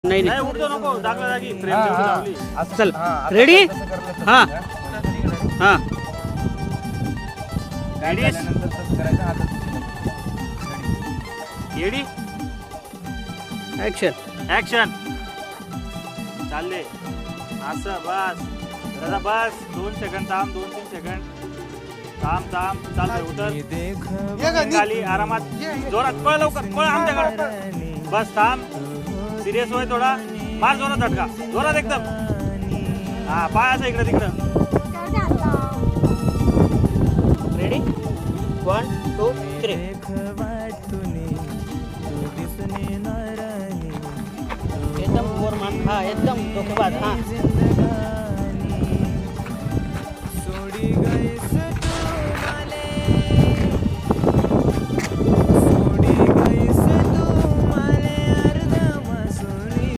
नाही नाही नाही उडतो नको जागला जागी फ्रेम हा, जेवढी हा. लावली. असं- चल. हा, आता रेडी? तसं करलं तसं हा. करा. हा काय Ready? झाल्यानंतर तसं करायचं आता येडी ऍक्शन. ऍक्शन चालले असं बस दादा बस 2 सेकंड थांब 2-3 सेकंड थांब चालतंय उतर खाली आरामात जोरात पळ लवकर पळ आमच्याकडे बस थांब सिरियस होय थोडा मार जोरात झटका जोरात एकदम हा पाय असं इकडे तिकडं रेडी 1 2 3 एकदम वर मान हा एकदम डोकेबाज हा